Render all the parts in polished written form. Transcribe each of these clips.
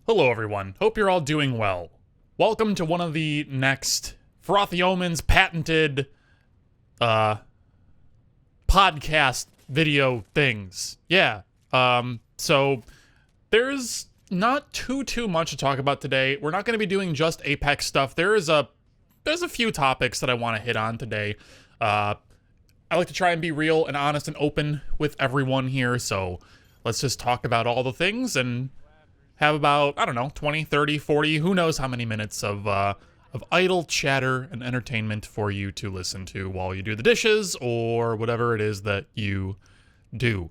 Hello everyone, hope you're all doing well. Welcome to one of the next Frothyomans patented, podcast video things. Yeah, so there's not too much to talk about today. We're not going to be doing just Apex stuff. There's a few topics that I want to hit on today. I like to try and be real and honest and open with everyone here, so let's just talk about all the things and have about, I don't know, 20, 30, 40, who knows how many minutes of idle chatter and entertainment for you to listen to while you do the dishes or whatever it is that you do.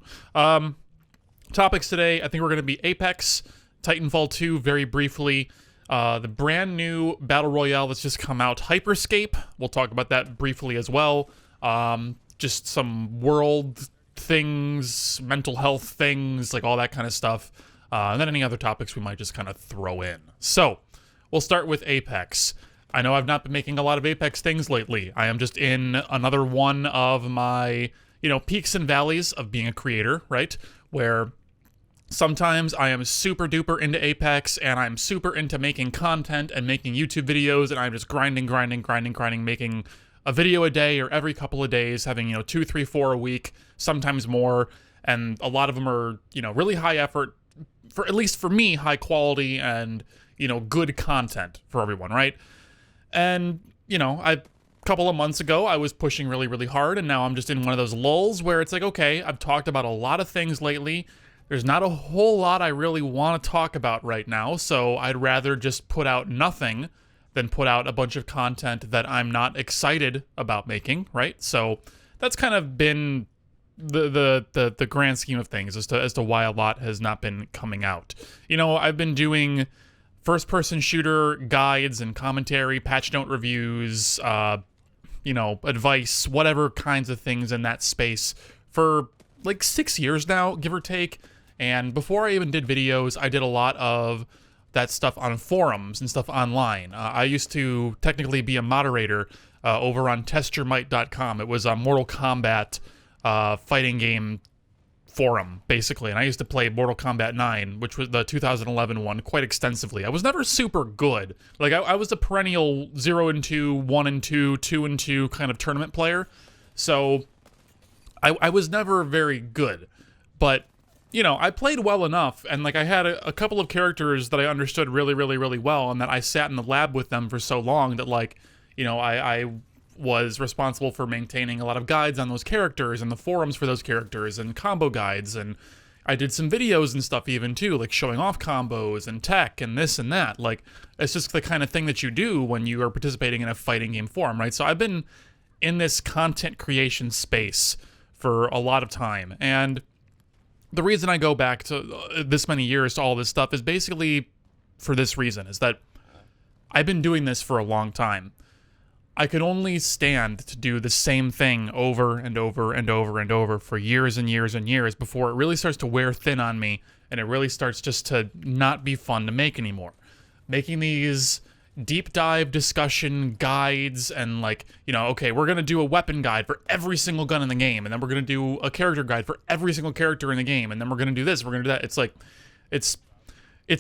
Topics today, I think we're going to be Apex, Titanfall 2 very briefly, the brand new Battle Royale that's just come out, Hyperscape, we'll talk about that briefly as well, just some world things, mental health things, like all that kind of stuff. And then any other topics we might just kind of throw in. So, we'll start with Apex. I know I've not been making a lot of Apex things lately. I am just in another one of my, peaks and valleys of being a creator, right? Where sometimes I am super duper into Apex, and I'm super into making content and making YouTube videos, and I'm just grinding, making a video a day or every couple of days, having, 2, 3, 4 a week, sometimes more, and a lot of them are, really high effort, for at least for me, high quality and, good content for everyone, right? And, a couple of months ago, I was pushing really hard, and now I'm just in one of those lulls where it's like, okay, I've talked about a lot of things lately. There's not a whole lot I really want to talk about right now, so I'd rather just put out nothing than put out a bunch of content that I'm not excited about making, right? So that's kind of been the grand scheme of things as to why a lot has not been coming out. I've been doing first-person shooter guides and commentary, patch note reviews, advice, whatever kinds of things in that space for like 6 years now, give or take. And before I even did videos, I did a lot of that stuff on forums and stuff online. I used to technically be a moderator over on testyourmight.com. It was a Mortal Kombat fighting game forum, basically, and I used to play Mortal Kombat 9, which was the 2011 one, quite extensively. I was never super good. Like, I was a perennial 0 and 2, 1 and 2, 2 and 2 kind of tournament player, so I was never very good. But, I played well enough, and, like, I had a couple of characters that I understood really well, and that I sat in the lab with them for so long that, like, I was responsible for maintaining a lot of guides on those characters and the forums for those characters and combo guides, and I did some videos and stuff even too, like showing off combos and tech and this and that. Like, it's just the kind of thing that you do when you are participating in a fighting game forum, right? So I've been in this content creation space for a lot of time, and the reason I go back to this many years to all this stuff is basically for this reason, is that I've been doing this for a long time. I could only stand to do the same thing over and over for years and years before it really starts to wear thin on me, and it really starts just to not be fun to make anymore. Making these deep dive discussion guides and like, okay, we're going to do a weapon guide for every single gun in the game, and then we're going to do a character guide for every single character in the game, and then we're going to do this, we're going to do that. It's like, it's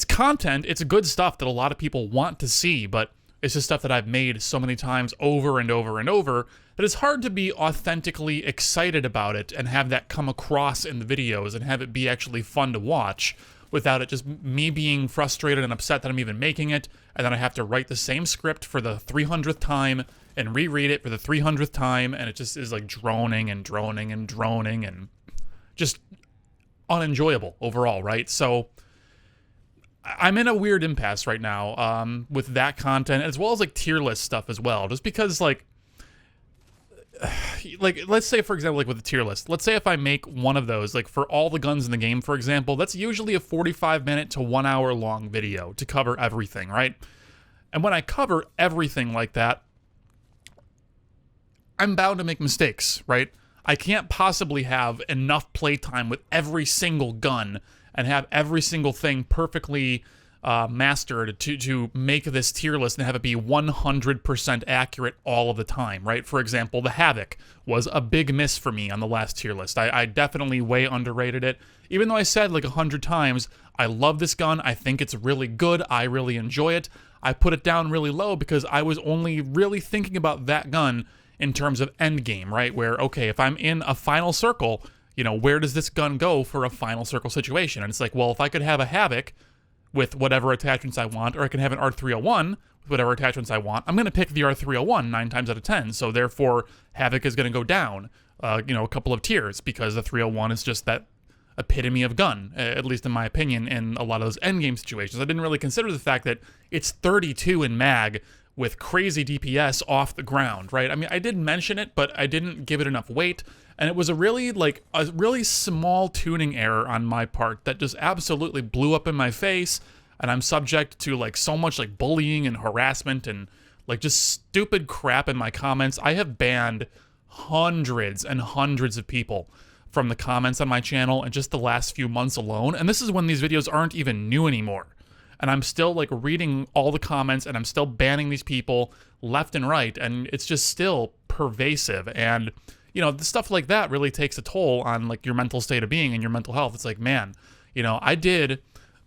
content, it's good stuff that a lot of people want to see, but it's just stuff that I've made so many times over and over that it's hard to be authentically excited about it and have that come across in the videos and have it be actually fun to watch without it just me being frustrated and upset that I'm even making it, and then I have to write the same script for the 300th time and reread it for the 300th time, and it just is like droning and just unenjoyable overall, right? So I'm in a weird impasse right now with that content, as well as like tier list stuff as well, just because like let's say, for example, like with the tier list, let's say if I make one of those, like for all the guns in the game, for example, that's usually a 45-minute to 1 hour long video to cover everything, right? And when I cover everything like that, I'm bound to make mistakes, right? I can't possibly have enough playtime with every single gun and have every single thing perfectly mastered to make this tier list and have it be 100% accurate all of the time, right? For example, the Havoc was a big miss for me on the last tier list. I definitely way underrated it. Even though I said like 100 times, I love this gun, I think it's really good, I really enjoy it, I put it down really low because I was only really thinking about that gun in terms of endgame, right? Where, okay, if I'm in a final circle, you know, where does this gun go for a final circle situation? And it's like, well, if I could have a Havoc with whatever attachments I want, or I can have an R301 with whatever attachments I want, I'm going to pick the R301 9 times out of 10. So therefore, Havoc is going to go down, you know, a couple of tiers because the 301 is just that epitome of gun, at least in my opinion, in a lot of those endgame situations. I didn't really consider the fact that it's 32 in mag with crazy DPS off the ground, right? I mean, I did mention it, but I didn't give it enough weight, and it was a really small tuning error on my part that just absolutely blew up in my face, and I'm subject to like so much like bullying and harassment and like just stupid crap in my comments. I have banned hundreds and hundreds of people from the comments on my channel in just the last few months alone, and this is when these videos aren't even new anymore. And I'm still like reading all the comments and I'm still banning these people left and right, and it's just still pervasive. And you know, the stuff like that really takes a toll on like your mental state of being and your mental health. It's like, man, you know, I did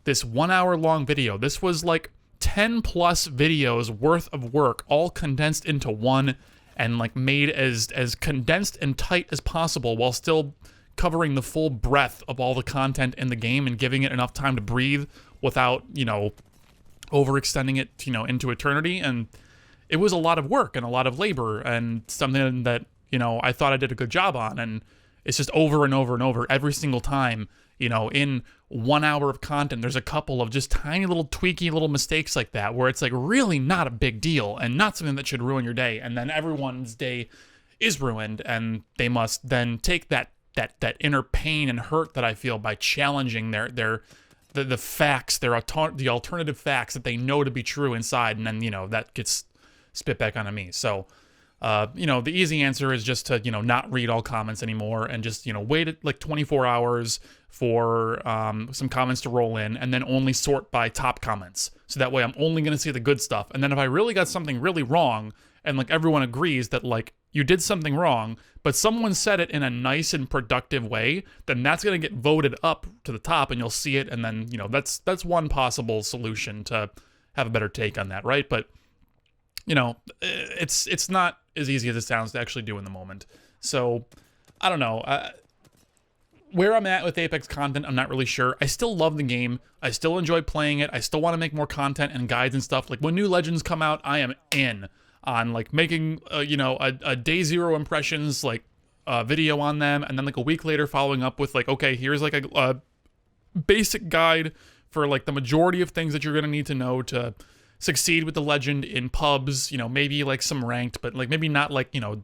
this 1 hour long video. This was like 10 plus videos worth of work all condensed into one and like made as condensed and tight as possible while still covering the full breadth of all the content in the game and giving it enough time to breathe without, you know, overextending it, you know, into eternity. And it was a lot of work and a lot of labor and something that, you know, I thought I did a good job on. And it's just over and over and over every single time, you know, in 1 hour of content, there's a couple of just tiny little tweaky little mistakes like that where it's like really not a big deal and not something that should ruin your day. And then everyone's day is ruined, and they must then take that inner pain and hurt that I feel by challenging the facts, the alternative facts that they know to be true inside, and then, you know, that gets spit back onto me. So, you know, the easy answer is just to, you know, not read all comments anymore and just, you know, wait like 24 hours for some comments to roll in, and then only sort by top comments. So that way I'm only going to see the good stuff. And then if I really got something really wrong, and like everyone agrees that like you did something wrong, but someone said it in a nice and productive way, then that's going to get voted up to the top and you'll see it. And then, you know, that's one possible solution to have a better take on that, right? But, you know, it's not as easy as it sounds to actually do in the moment. So, I don't know. Where I'm at with Apex content, I'm not really sure. I still love the game. I still enjoy playing it. I still want to make more content and guides and stuff. Like when new Legends come out, I am in on like making, you know, a day zero impressions, like video on them. And then like a week later following up with like, okay, here's like a basic guide for like the majority of things that you're going to need to know to succeed with the Legend in pubs, you know, maybe like some ranked, but like maybe not like, you know,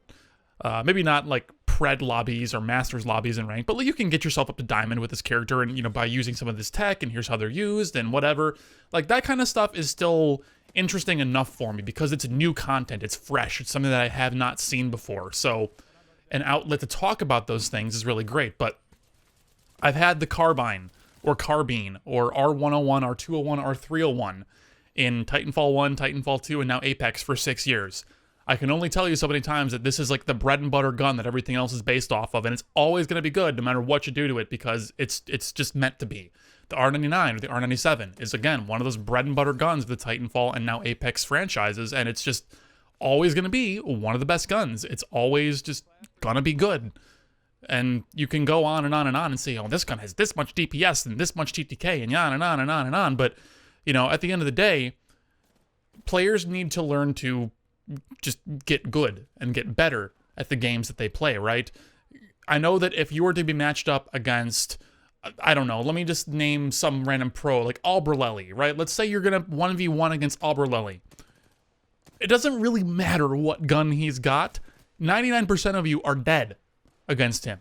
maybe not like pred lobbies or masters lobbies in ranked, but like you can get yourself up to diamond with this character and, you know, by using some of this tech, and here's how they're used and whatever. Like that kind of stuff is still interesting enough for me because it's new content, it's fresh, it's something that I have not seen before. So an outlet to talk about those things is really great. But I've had the Carbine or Carbine or R101, R201, R301 in Titanfall 1, Titanfall 2, and now Apex for 6 years. I can only tell you so many times that this is like the bread and butter gun that everything else is based off of, and it's always going to be good no matter what you do to it because it's just meant to be. The R99 or the R97 is, again, one of those bread and butter guns of the Titanfall and now Apex franchises, and it's just always going to be one of the best guns. It's always just going to be good. And you can go on and on and on and say, oh, this gun has this much DPS and this much TTK and on and on and on and on. But, you know, at the end of the day, players need to learn to just get good and get better at the games that they play, right? I know that if you were to be matched up against, I don't know, let me just name some random pro, like Albrelelli, right? Let's say you're going to 1v1 against Albrelelli. It doesn't really matter what gun he's got. 99% of you are dead against him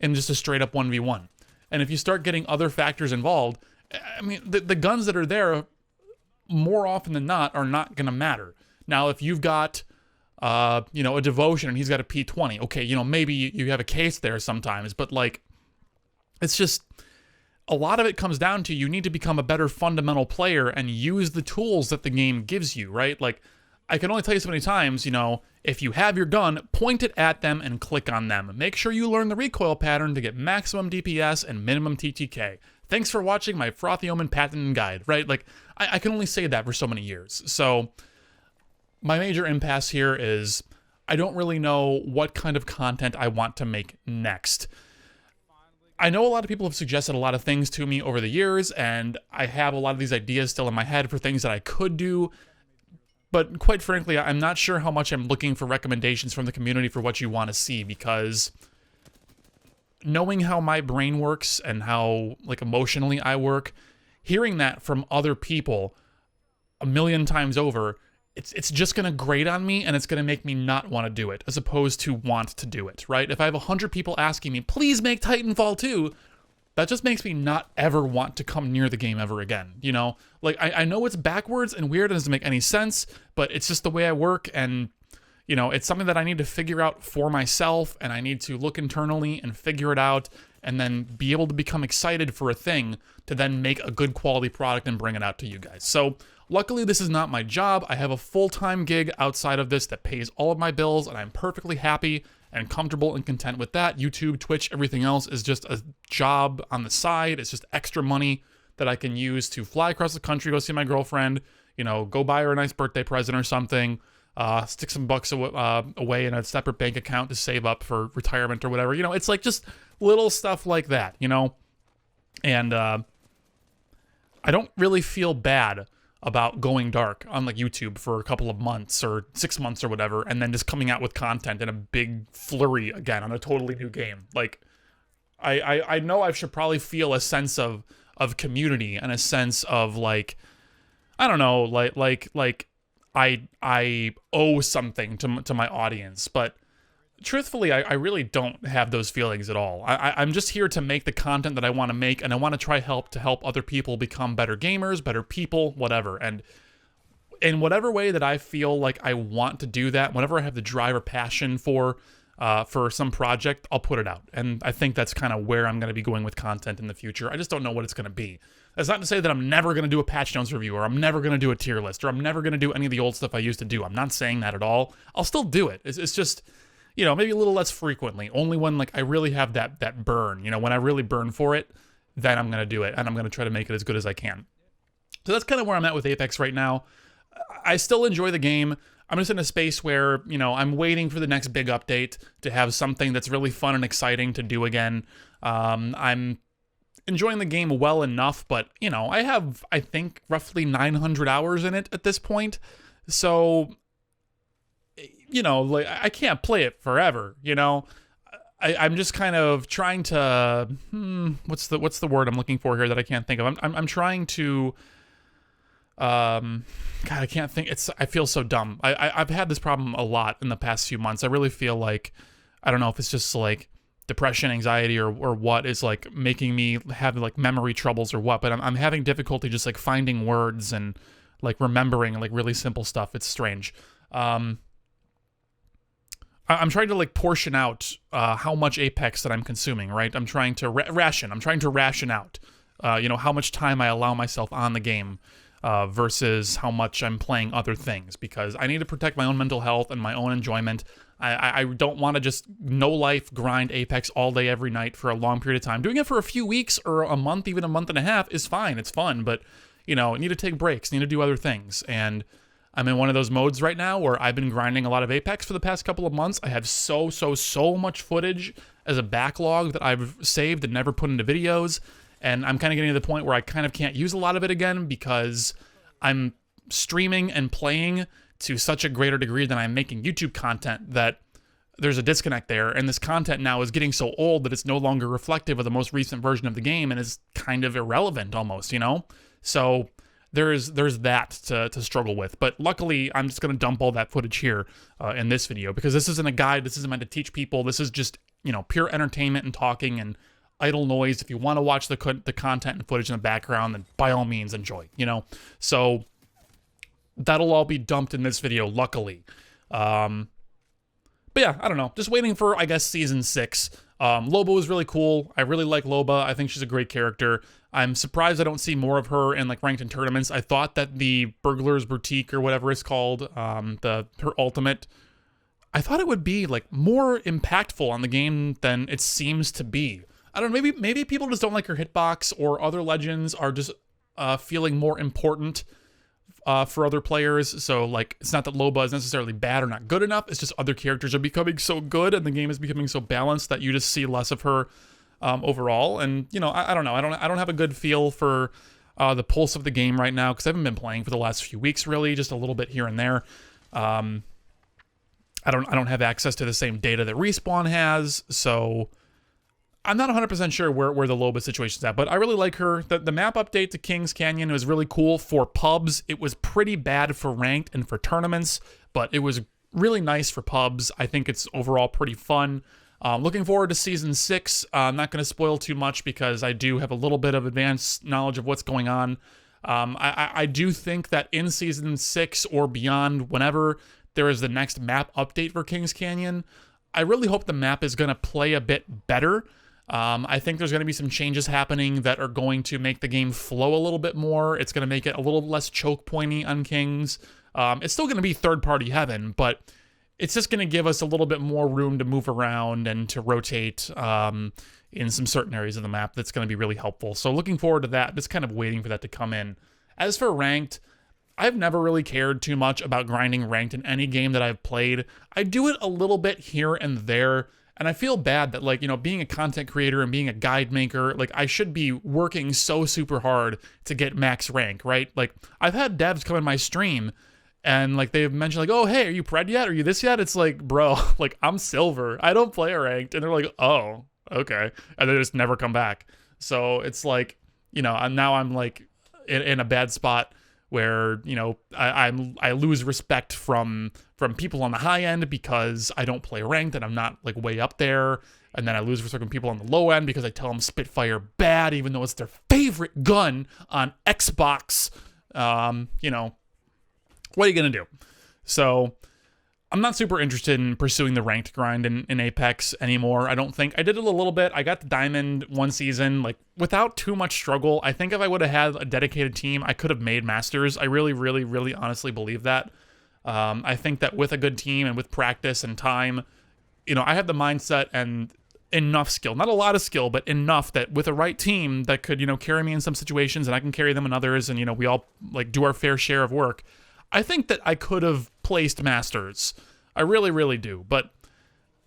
in just a straight up 1v1. And if you start getting other factors involved, I mean, the guns that are there more often than not are not going to matter. Now, if you've got, you know, a Devotion and he's got a P20, okay, you know, maybe you have a case there sometimes, but like, it's just, a lot of it comes down to you need to become a better fundamental player and use the tools that the game gives you, right? Like, I can only tell you so many times, if you have your gun, point it at them and click on them. Make sure you learn the recoil pattern to get maximum DPS and minimum TTK. Thanks for watching my Frothy Omen patent guide, right? Like, I can only say that for so many years. So, my major impasse here is I don't really know what kind of content I want to make next. I know a lot of people have suggested a lot of things to me over the years, and I have a lot of these ideas still in my head for things that I could do, but quite frankly, I'm not sure how much I'm looking for recommendations from the community for what you want to see, because knowing how my brain works and how, like, emotionally I work, hearing that from other people a million times over, it's just going to grate on me, and it's going to make me not want to do it, as opposed to want to do it, right? If I have 100 people asking me, please make Titanfall 2, that just makes me not ever want to come near the game ever again, Like, I know it's backwards and weird and doesn't make any sense, but it's just the way I work, and, it's something that I need to figure out for myself, and I need to look internally and figure it out, and then be able to become excited for a thing to then make a good quality product and bring it out to you guys. So, luckily, this is not my job. I have a full-time gig outside of this that pays all of my bills, and I'm perfectly happy and comfortable and content with that. YouTube, Twitch, everything else is just a job on the side. It's just extra money that I can use to fly across the country, go see my girlfriend, go buy her a nice birthday present or something, stick some bucks away in a separate bank account to save up for retirement or whatever. It's like just little stuff like that, And I don't really feel bad about going dark on, like, YouTube for a couple of months or 6 months or whatever, and then just coming out with content in a big flurry again on a totally new game. Like, I know I should probably feel a sense of community and a sense of, like, I don't know, like I owe something to my audience, but truthfully, I really don't have those feelings at all. I'm just here to make the content that I want to make, and I want to try to help other people become better gamers, better people, whatever. And in whatever way that I feel like I want to do that, whenever I have the drive or passion for some project, I'll put it out. And I think that's kind of where I'm going to be going with content in the future. I just don't know what it's going to be. That's not to say that I'm never going to do a patch notes review, or I'm never going to do a tier list, or I'm never going to do any of the old stuff I used to do. I'm not saying that at all. I'll still do it. It's just, maybe a little less frequently. Only when, like, I really have that burn. When I really burn for it, then I'm going to do it, and I'm going to try to make it as good as I can. So that's kind of where I'm at with Apex right now. I still enjoy the game. I'm just in a space where, I'm waiting for the next big update to have something that's really fun and exciting to do again. I'm enjoying the game well enough, but, I have, I think, roughly 900 hours in it at this point. So, like, I can't play it forever, I'm just kind of trying to, what's the word I'm looking for here that I can't think of? I'm trying to, God, I can't think. I feel so dumb. I've had this problem a lot in the past few months. I really feel like, I don't know if it's just like depression, anxiety, or what is, like, making me have, like, memory troubles or what, but I'm having difficulty just, like, finding words and, like, remembering, like, really simple stuff. It's strange. I'm trying to, like, portion out how much Apex that I'm consuming, right? I'm trying to ration. I'm trying to ration out, how much time I allow myself on the game versus how much I'm playing other things, because I need to protect my own mental health and my own enjoyment. I don't want to just no-life grind Apex all day, every night for a long period of time. Doing it for a few weeks or a month, even a month and a half, is fine. It's fun, but, I need to take breaks, need to do other things, and I'm in one of those modes right now where I've been grinding a lot of Apex for the past couple of months. I have so much footage as a backlog that I've saved and never put into videos, and I'm kind of getting to the point where I kind of can't use a lot of it again because I'm streaming and playing to such a greater degree than I'm making YouTube content that there's a disconnect there, and this content now is getting so old that it's no longer reflective of the most recent version of the game and is kind of irrelevant almost, So there's that to struggle with. But luckily, I'm just going to dump all that footage here in this video, because this isn't a guide. This isn't meant to teach people. This is just, pure entertainment and talking and idle noise. If you want to watch the content and footage in the background, then by all means enjoy, So that'll all be dumped in this video, luckily. But yeah, I don't know. Just waiting for, I guess, Season 6. Loba was really cool. I really like Loba. I think she's a great character. I'm surprised I don't see more of her in like ranked in tournaments. I thought that the Burglar's Boutique or whatever it's called, her ultimate, I thought it would be like more impactful on the game than it seems to be. I don't know, maybe people just don't like her hitbox, or other legends are just feeling more important for other players. So like, it's not that Loba is necessarily bad or not good enough. It's just other characters are becoming so good and the game is becoming so balanced that you just see less of her overall. And you know, I don't know. I don't have a good feel for the pulse of the game right now because I haven't been playing for the last few weeks, really, just a little bit here and there. I don't have access to the same data that Respawn has, so I'm not 100% sure where the Loba situation's at, but I really like her. The map update to Kings Canyon was really cool for pubs. It was pretty bad for ranked and for tournaments, but it was really nice for pubs. I think it's overall pretty fun. Looking forward to Season 6. I'm not going to spoil too much because I do have a little bit of advanced knowledge of what's going on. I do think that in Season 6 or beyond, whenever there is the next map update for Kings Canyon, I really hope the map is going to play a bit better. I think there's going to be some changes happening that are going to make the game flow a little bit more. It's going to make it a little less choke pointy on Kings. It's still going to be third-party heaven, but it's just going to give us a little bit more room to move around and to rotate in some certain areas of the map. That's going to be really helpful. So looking forward to that. Just kind of waiting for that to come in. As for ranked, I've never really cared too much about grinding ranked in any game that I've played. I do it a little bit here and there, and I feel bad that, like, you know, being a content creator and being a guide maker, like, I should be working so super hard to get max rank, right? Like, I've had devs come in my stream and, like, they've mentioned, like, oh, hey, are you pred yet? Are you this yet? It's like, bro, like, I'm silver. I don't play ranked. And they're like, oh, okay. And they just never come back. So it's like, you know, I'm like in a bad spot where, you know, I lose respect from people on the high end because I don't play ranked and I'm not like way up there, and then I lose respect from people on the low end because I tell them Spitfire bad even though it's their favorite gun on Xbox. You know, what are you gonna do? So I'm not super interested in pursuing the ranked grind in Apex anymore. I don't think. I did it a little bit. I got the diamond one season, like, without too much struggle. I think if I would have had a dedicated team, I could have made masters. I really, really, really honestly believe that. I think that with a good team and with practice and time, you know, I have the mindset and enough skill, not a lot of skill, but enough that with a right team that could, you know, carry me in some situations and I can carry them in others, and, you know, we all like do our fair share of work. I think that I could have placed masters. I really, really do. But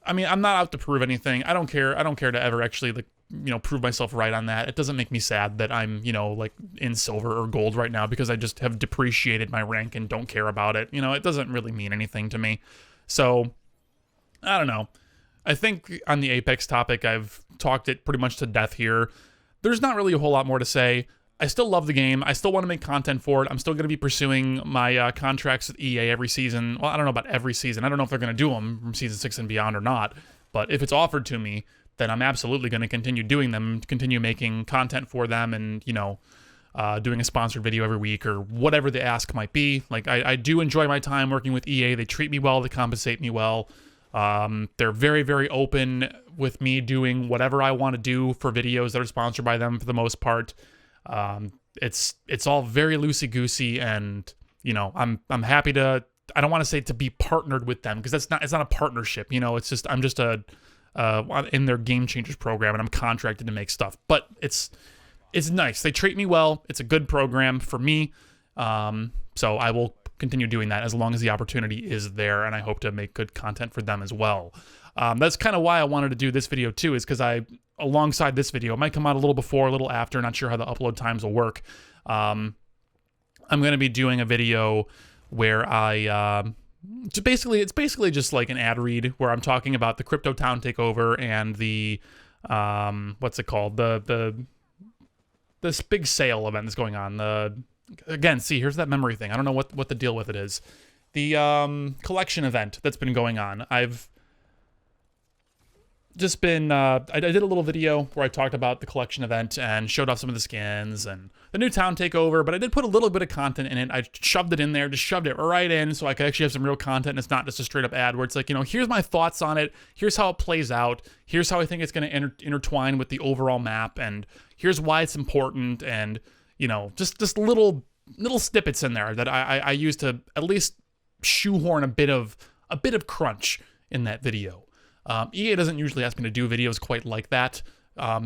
I mean, I'm not out to prove anything. I don't care. I don't care to ever actually, like, you know, prove myself right on that. It doesn't make me sad that I'm, you know, like in silver or gold right now because I just have depreciated my rank and don't care about it. You know, it doesn't really mean anything to me. So I don't know. I think on the Apex topic, I've talked it pretty much to death here. There's not really a whole lot more to say. I still love the game. I still want to make content for it. I'm still going to be pursuing my contracts with EA every season. Well, I don't know about every season. I don't know if they're going to do them from Season 6 and beyond or not. But if it's offered to me, then I'm absolutely going to continue doing them, continue making content for them, and, you know, doing a sponsored video every week or whatever the ask might be. Like, I do enjoy my time working with EA. They treat me well. They compensate me well. They're very, very open with me doing whatever I want to do for videos that are sponsored by them for the most part. It's all very loosey-goosey, and, you know, I'm happy to, I don't want to say to be partnered with them because it's not a partnership, you know. It's just, I'm just in their Game Changers program, and I'm contracted to make stuff, but it's nice. They treat me well. It's a good program for me. So I will continue doing that as long as the opportunity is there, and I hope to make good content for them as well. That's kind of why I wanted to do this video too, is because alongside this video, it might come out a little before, a little after, not sure how the upload times will work. I'm going to be doing a video where it's basically just like an ad read where I'm talking about the Crypto Town takeover and the, what's it called? This big sale event that's going on. Again, see, here's that memory thing. I don't know what the deal with it is. The collection event that's been going on. I've just been, I did a little video where I talked about the collection event and showed off some of the skins and the new town takeover, but I did put a little bit of content in it. I shoved it in there, just shoved it right in so I could actually have some real content, and it's not just a straight up ad where it's like, you know, here's my thoughts on it, here's how it plays out, here's how I think it's going to intertwine with the overall map, and here's why it's important, and just little snippets in there that I use to at least shoehorn a bit of crunch in that video. EA doesn't usually ask me to do videos quite like that,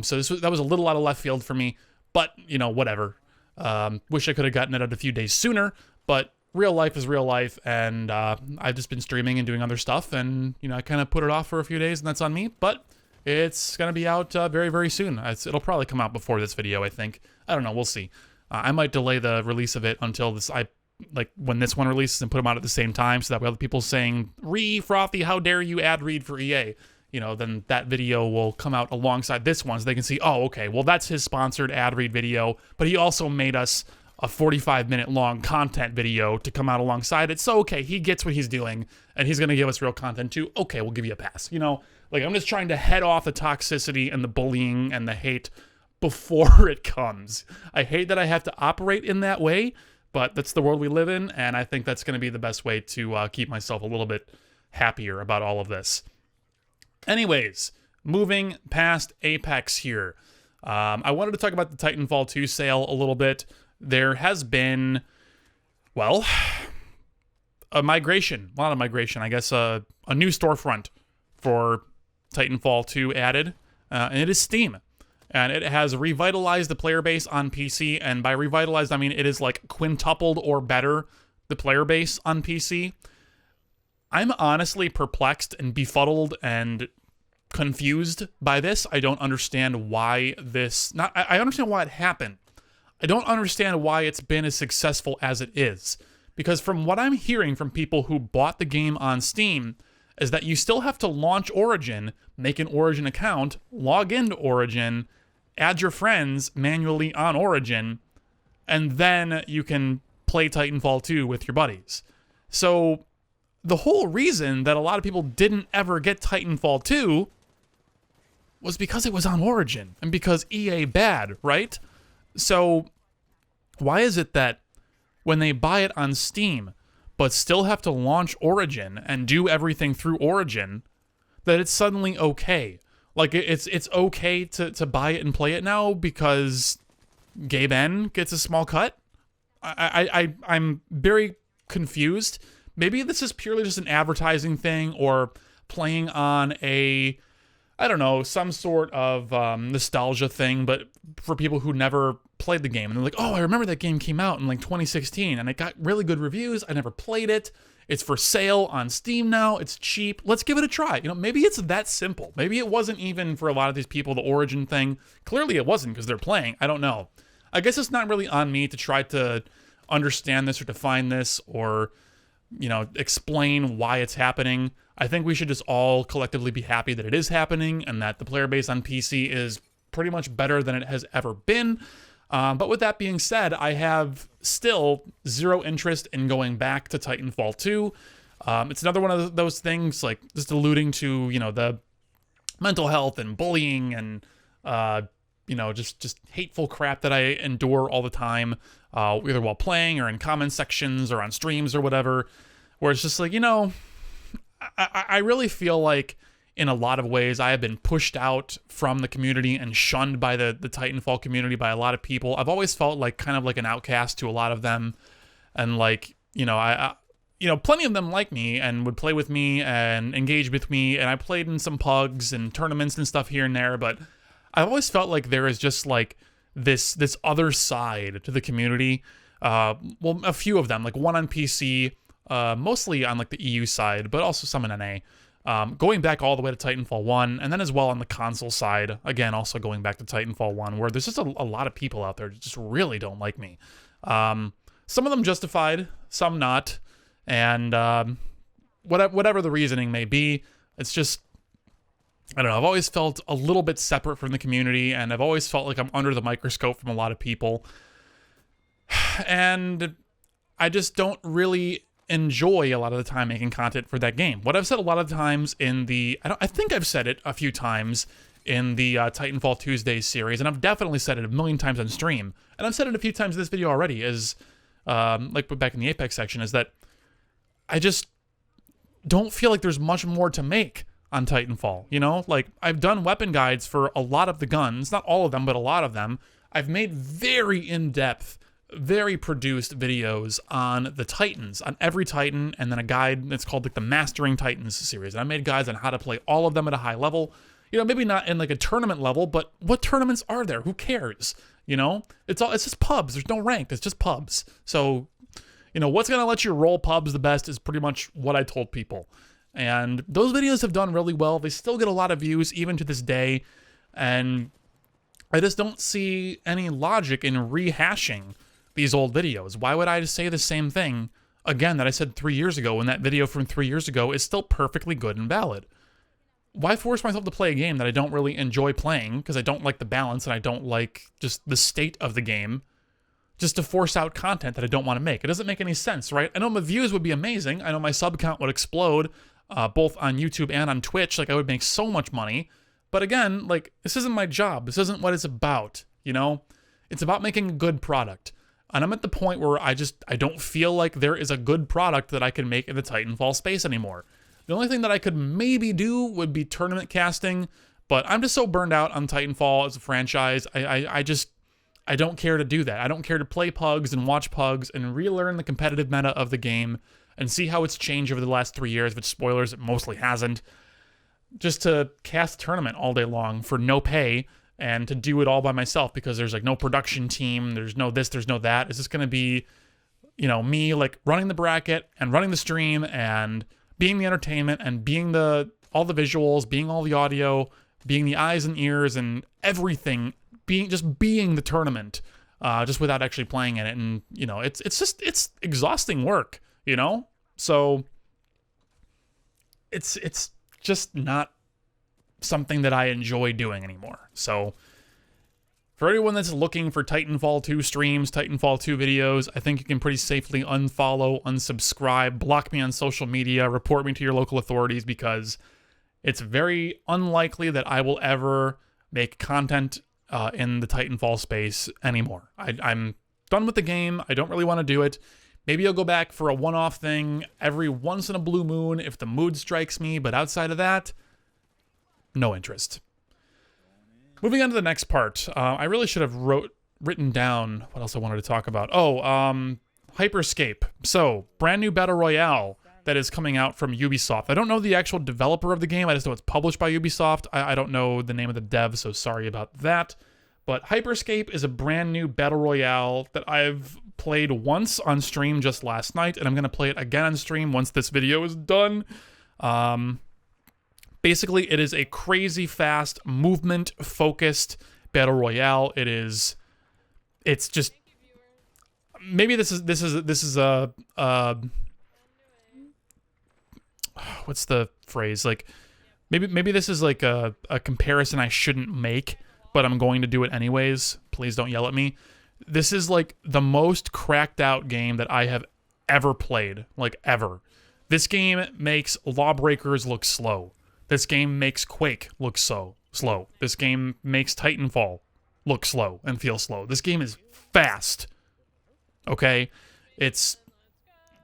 so that was a little out of left field for me, but whatever. Wish I could have gotten it out a few days sooner, but real life is real life, and I've just been streaming and doing other stuff, and I kind of put it off for a few days, and that's on me, but it's gonna be out very, very soon. It'll probably come out before this video, I think. I don't know, we'll see. I might delay the release of it until when this one releases, and put them out at the same time, so that way other people saying, Frothy, how dare you ad read for EA? Then that video will come out alongside this one, so they can see, oh, okay, well, that's his sponsored ad read video, but he also made us a 45-minute long content video to come out alongside it. So, okay, he gets what he's doing, and he's going to give us real content too. Okay, we'll give you a pass. I'm just trying to head off the toxicity and the bullying and the hate before it comes. I hate that I have to operate in that way, but that's the world we live in, and I think that's going to be the best way to keep myself a little bit happier about all of this. Anyways, moving past Apex here. I wanted to talk about the Titanfall 2 sale a little bit. There has been, a migration. Well, not a migration, I guess a new storefront for Titanfall 2 added, and it is Steam. And it has revitalized the player base on PC, and by revitalized, I mean it is like quintupled or better the player base on PC. I'm honestly perplexed and befuddled and confused by this. I don't understand why I understand why it happened. I don't understand why it's been as successful as it is. Because from what I'm hearing from people who bought the game on Steam, is that you still have to launch Origin, make an Origin account, log into Origin, add your friends manually on Origin, and then you can play Titanfall 2 with your buddies. So the whole reason that a lot of people didn't ever get Titanfall 2 was because it was on Origin, and because EA bad, right? So why is it that when they buy it on Steam, but still have to launch Origin and do everything through Origin, that it's suddenly okay? Like, it's okay to buy it and play it now because Gabe N gets a small cut? I'm very confused. Maybe this is purely just an advertising thing, or playing on some sort of nostalgia thing, but for people who never played the game. And they're like, oh, I remember that game came out in 2016, and it got really good reviews. I never played it. It's for sale on Steam now. It's cheap. Let's give it a try. Maybe it's that simple. Maybe it wasn't even for a lot of these people the Origin thing. Clearly it wasn't, because they're playing. I don't know. I guess it's not really on me to try to understand this or define this or, explain why it's happening. I think we should just all collectively be happy that it is happening, and that the player base on PC is pretty much better than it has ever been. But with that being said, I have still zero interest in going back to Titanfall 2. It's another one of those things, like, just alluding to, the mental health and bullying and, just hateful crap that I endure all the time, either while playing or in comment sections or on streams or whatever, where it's just like, I really feel like in a lot of ways I have been pushed out from the community and shunned by the Titanfall community by a lot of people. I've always felt like kind of like an outcast to a lot of them, and plenty of them like me and would play with me and engage with me, and I played in some pugs and tournaments and stuff here and there, but I've always felt like there is just like this other side to the community. A few of them, like one on PC, mostly on like the EU side, but also some in NA. Going back all the way to Titanfall 1, and then as well on the console side, again, also going back to Titanfall 1, where there's just a lot of people out there that just really don't like me. Some of them justified, some not, and whatever the reasoning may be, it's just, I don't know, I've always felt a little bit separate from the community, and I've always felt like I'm under the microscope from a lot of people, and I just don't really enjoy a lot of the time making content for that game. What I've said a lot of times in I think I've said it a few times in the Titanfall Tuesdays series, and I've definitely said it a million times on stream, and I've said it a few times in this video already, is, like back in the Apex section, is that I just don't feel like there's much more to make on Titanfall. You know, like I've done weapon guides for a lot of the guns, not all of them, but a lot of them. I've made very in-depth, very produced videos on the Titans, on every Titan, and then a guide that's called like the Mastering Titans series. And I made guides on how to play all of them at a high level. You know, maybe not in like a tournament level, but what tournaments are there? Who cares? You know, it's just pubs. There's no ranked. It's just pubs. So, you know, what's gonna let you roll pubs the best is pretty much what I told people. And those videos have done really well. They still get a lot of views even to this day. And I just don't see any logic in rehashing these old videos. Why would I just say the same thing again that I said 3 years ago when that video from 3 years ago is still perfectly good and valid? Why force myself to play a game that I don't really enjoy playing because I don't like the balance and I don't like just the state of the game, just to force out content that I don't want to make? It doesn't make any sense, right? I know my views would be amazing. I know my sub count would explode, both on YouTube and on Twitch. Like, I would make so much money. But again, like, this isn't my job. This isn't what it's about, you know? It's about making a good product. And I'm at the point where I don't feel like there is a good product that I can make in the Titanfall space anymore. The only thing that I could maybe do would be tournament casting, but I'm just so burned out on Titanfall as a franchise. I don't care to do that. I don't care to play pugs and watch pugs and relearn the competitive meta of the game and see how it's changed over the last 3 years, which, spoilers, it mostly hasn't. Just to cast a tournament all day long for no pay and to do it all by myself because there's like no production team, there's no this, there's no that. It's just going to be, you know, me like running the bracket and running the stream and being the entertainment and being all the visuals, being all the audio, being the eyes and ears and everything, being the tournament, just without actually playing in it. And, you know, it's exhausting work, you know? So it's just not something that I enjoy doing anymore. So for everyone that's looking for Titanfall 2 streams, Titanfall 2 videos, I think you can pretty safely unfollow, unsubscribe, block me on social media, report me to your local authorities, because it's very unlikely that I will ever make content in the Titanfall space anymore. I'm done with the game. I don't really want to do it. Maybe I'll go back for a one-off thing every once in a blue moon if the mood strikes me, but outside of that, no interest. Moving on to the next part, I really should have written down what else I wanted to talk about. Hyperscape. So, brand new Battle Royale that is coming out from Ubisoft. I don't know the actual developer of the game. I just know it's published by Ubisoft. I don't know the name of the dev, so sorry about that. But Hyperscape is a brand new Battle Royale that I've played once on stream just last night, and I'm going to play it again on stream once this video is done. Basically, it is a crazy fast, movement-focused Battle Royale. It's just... Maybe this is a what's the phrase? Like, maybe this is like a comparison I shouldn't make, but I'm going to do it anyways. Please don't yell at me. This is like the most cracked out game that I have ever played, like ever. This game makes Lawbreakers look slow. This game makes Quake look so slow. This game makes Titanfall look slow and feel slow. This game is fast. Okay?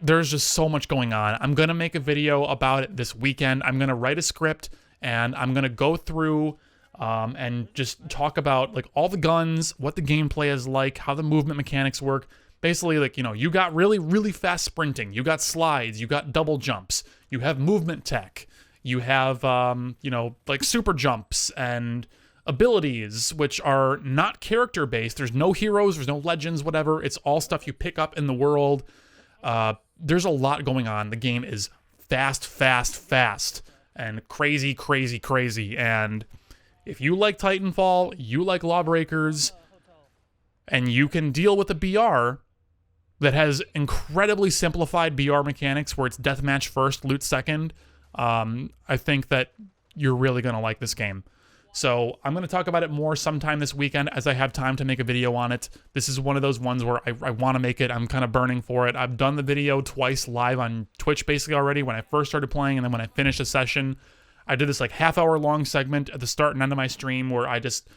There's just so much going on. I'm going to make a video about it this weekend. I'm going to write a script, and I'm going to go through and just talk about like all the guns, what the gameplay is like, how the movement mechanics work. Basically, like, you know, you got really, really fast sprinting. You got slides. You got double jumps. You have movement tech. You have, you know, like super jumps and abilities, which are not character-based. There's no heroes. There's no legends, whatever. It's all stuff you pick up in the world. There's a lot going on. The game is fast, fast, fast, and crazy, crazy, crazy. And if you like Titanfall, you like Lawbreakers, and you can deal with a BR that has incredibly simplified BR mechanics where it's deathmatch first, loot second, I think that you're really going to like this game. So I'm going to talk about it more sometime this weekend as I have time to make a video on it. This is one of those ones where I want to make it. I'm kind of burning for it. I've done the video twice live on Twitch basically already when I first started playing, and then when I finished a session, I did this like half-hour long segment at the start and end of my stream where I just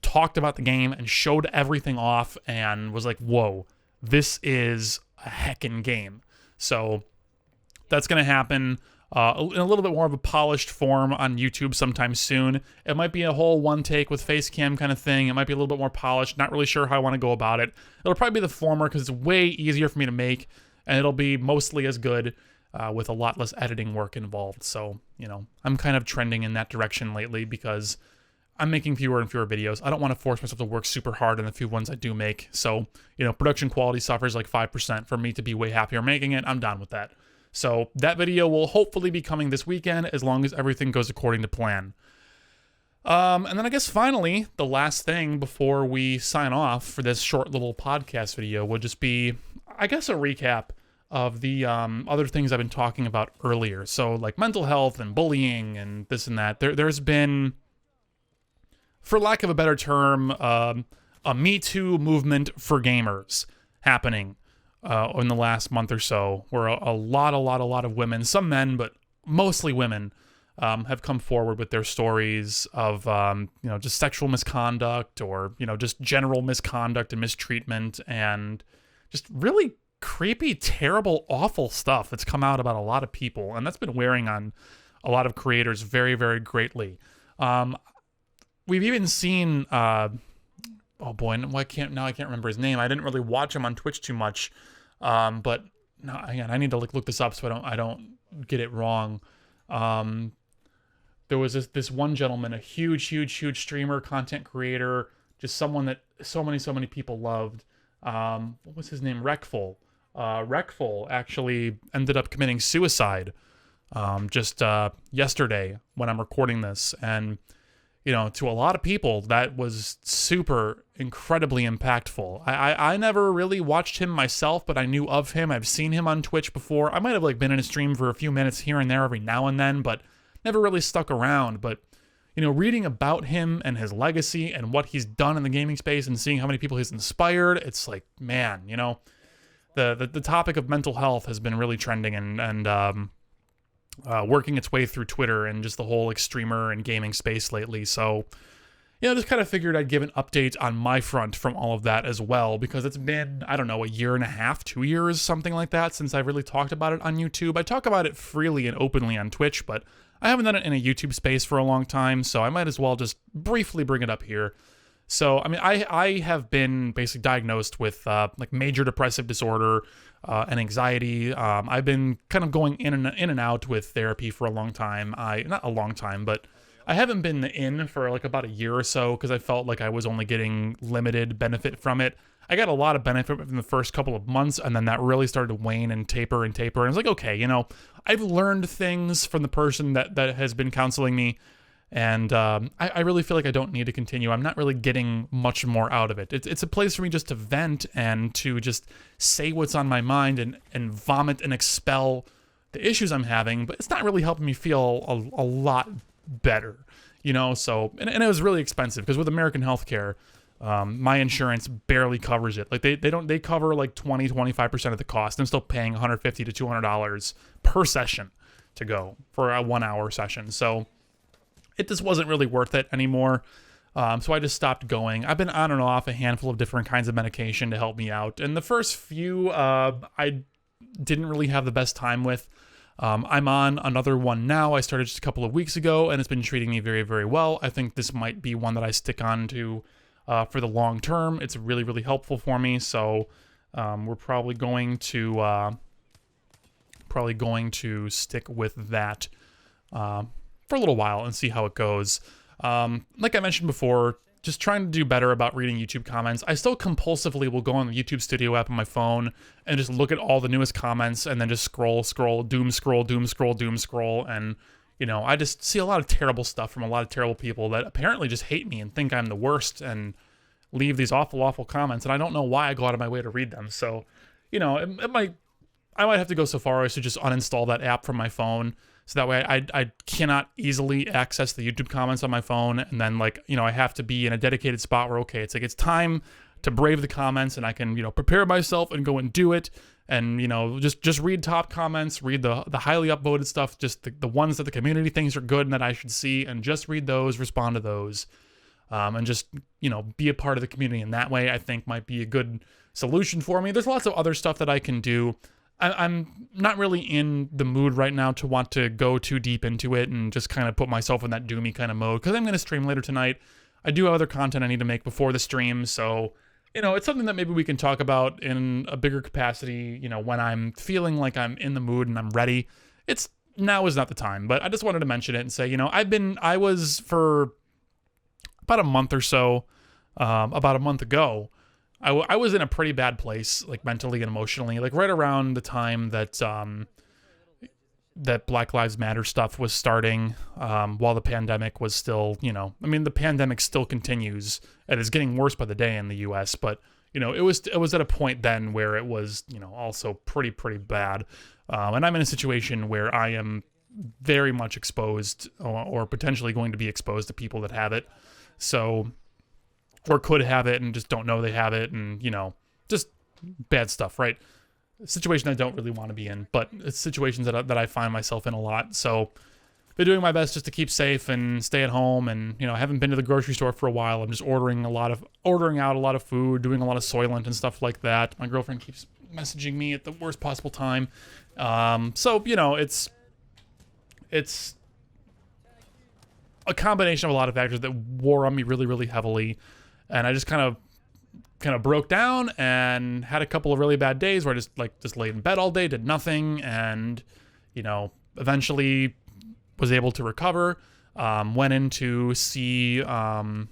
talked about the game and showed everything off and was like, whoa, this is a heckin' game. So that's going to happen in a little bit more of a polished form on YouTube sometime soon. It might be a whole one take with face cam kind of thing. It might be a little bit more polished. Not really sure how I want to go about it. It'll probably be the former because it's way easier for me to make, and it'll be mostly as good with a lot less editing work involved. So, I'm kind of trending in that direction lately because I'm making fewer and fewer videos. I don't want to force myself to work super hard on the few ones I do make. So, production quality suffers like 5%. For me to be way happier making it, I'm down with that. So that video will hopefully be coming this weekend as long as everything goes according to plan. And then I guess finally, the last thing before we sign off for this short little podcast video would just be, I guess, a recap of the other things I've been talking about earlier. So like mental health and bullying and this and that. There's been, for lack of a better term, a Me Too movement for gamers happening in the last month or so, where a lot of women, some men, but mostly women, have come forward with their stories of, just sexual misconduct or, just general misconduct and mistreatment and just really creepy, terrible, awful stuff that's come out about a lot of people. And that's been wearing on a lot of creators very, very greatly. We've even seen, oh boy, I can't remember his name. I didn't really watch him on Twitch too much. But no, again, I need to look this up so I don't get it wrong. There was this one gentleman, a huge streamer, content creator, just someone that so many people loved. What was his name? Wreckful. Wreckful actually ended up committing suicide, just yesterday when I'm recording this. And, to a lot of people, that was incredibly impactful. I never really watched him myself, but I knew of him. I've seen him on Twitch before. I might have been in a stream for a few minutes here and there every now and then, but never really stuck around. But, reading about him and his legacy and what he's done in the gaming space and seeing how many people he's inspired, it's like, man, the topic of mental health has been really trending and working its way through Twitter and just the whole streamer and gaming space lately. So, just kind of figured I'd give an update on my front from all of that as well, because it's been, I don't know, a year and a half, 2 years, something like that, since I've really talked about it on YouTube. I talk about it freely and openly on Twitch, but I haven't done it in a YouTube space for a long time, so I might as well just briefly bring it up here. So, I have been basically diagnosed with major depressive disorder and anxiety. I've been kind of going in and out with therapy for a long time. Not a long time, but I haven't been in for about a year or so because I felt like I was only getting limited benefit from it. I got a lot of benefit from the first couple of months, and then that really started to wane and taper. And I was like, okay, I've learned things from the person that has been counseling me. And I really feel like I don't need to continue. I'm not really getting much more out of it. It's a place for me just to vent and to just say what's on my mind and vomit and expel the issues I'm having. But it's not really helping me feel a lot better, So, and it was really expensive because with American healthcare, my insurance barely covers it. Like they cover 20-25% of the cost. I'm still paying $150 to $200 per session to go for a 1 hour session. So it just wasn't really worth it anymore. So I just stopped going. I've been on and off a handful of different kinds of medication to help me out. And the first few, I didn't really have the best time with. I'm on another one now. I started just a couple of weeks ago, and it's been treating me very, very well. I think this might be one that I stick on to for the long term. It's really, really helpful for me. So we're probably going to stick with that for a little while and see how it goes. Like I mentioned before, just trying to do better about reading YouTube comments. I still compulsively will go on the YouTube Studio app on my phone and just look at all the newest comments and then just scroll, doom scroll. And, I just see a lot of terrible stuff from a lot of terrible people that apparently just hate me and think I'm the worst and leave these awful comments. And I don't know why I go out of my way to read them. So, I might have to go so far as to just uninstall that app from my phone. So that way I cannot easily access the YouTube comments on my phone. And then I have to be in a dedicated spot where, okay, it's time to brave the comments and I can, prepare myself and go and do it. And, just read top comments, read the highly upvoted stuff, just the ones that the community thinks are good and that I should see, and just read those, respond to those, and just, be a part of the community in that way, I think might be a good solution for me. There's lots of other stuff that I can do. I'm not really in the mood right now to want to go too deep into it and just kind of put myself in that doomy kind of mode, because I'm going to stream later tonight. I do have other content I need to make before the stream, so, it's something that maybe we can talk about in a bigger capacity, when I'm feeling like I'm in the mood and I'm ready. Now is not the time, but I just wanted to mention it and say, I was for about a month or so, about a month ago, I was in a pretty bad place, like mentally and emotionally, like right around the time that that Black Lives Matter stuff was starting, while the pandemic was still, the pandemic still continues and is getting worse by the day in the U.S., but it was at a point then where it was, also pretty bad, and I'm in a situation where I am very much exposed, or potentially going to be exposed to people that have it, or could have it and just don't know they have it, and, just bad stuff, right? A situation I don't really want to be in, but it's situations that I find myself in a lot, so been doing my best just to keep safe and stay at home, and, I haven't been to the grocery store for a while. I'm just ordering out a lot of food, doing a lot of Soylent and stuff like that. My girlfriend keeps messaging me at the worst possible time, so, it's a combination of a lot of factors that wore on me really heavily. And I just kind of broke down and had a couple of really bad days where I just laid in bed all day, did nothing, and, eventually was able to recover. Went in to see a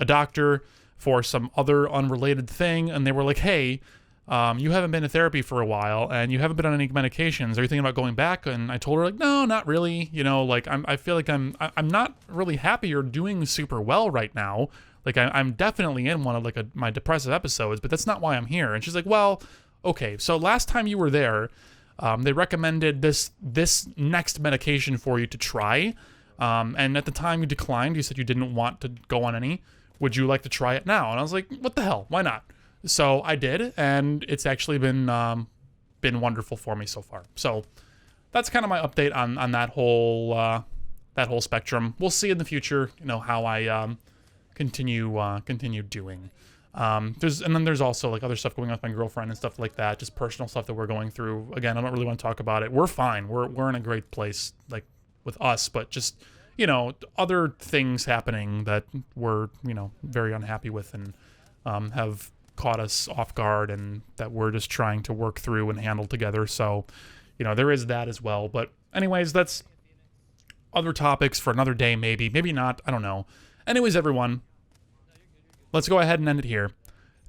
doctor for some other unrelated thing, and they were like, hey, you haven't been to therapy for a while, and you haven't been on any medications. Are you thinking about going back? And I told her, like, no, not really. I feel like I'm not really happy or doing super well right now. Like, I'm definitely in one of, my depressive episodes, but that's not why I'm here. And she's like, well, okay, so last time you were there, they recommended this next medication for you to try. And at the time you declined, you said you didn't want to go on any. Would you like to try it now? And I was like, what the hell? Why not? So I did, and it's actually been wonderful for me so far. So that's kind of my update on that whole spectrum. We'll see in the future, how I continue doing. There's also other stuff going on with my girlfriend and stuff like that, just personal stuff that we're going through. Again, I don't really want to talk about it. We're fine. We're in a great place, with us, but just, other things happening that we're, very unhappy with, and have caught us off guard, and that we're just trying to work through and handle together. So, there is that as well. But anyways, that's other topics for another day, maybe not, I don't know. Anyways, everyone, let's go ahead and end it here.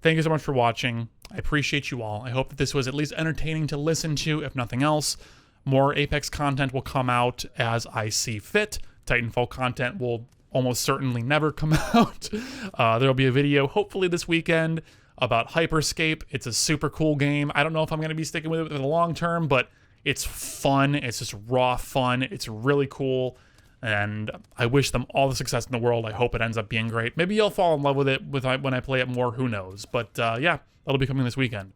Thank you so much for watching. I appreciate you all. I hope that this was at least entertaining to listen to, if nothing else. More Apex content will come out as I see fit. Titanfall content will almost certainly never come out. There'll be a video, hopefully this weekend, about Hyperscape. It's a super cool game. I don't know if I'm going to be sticking with it for the long term, but it's fun. It's just raw fun. It's really cool. And I wish them all the success in the world. I hope it ends up being great. Maybe you'll fall in love with it when I play it more. Who knows? But yeah, that'll be coming this weekend.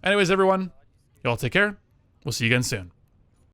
Anyways, everyone, y'all take care. We'll see you again soon.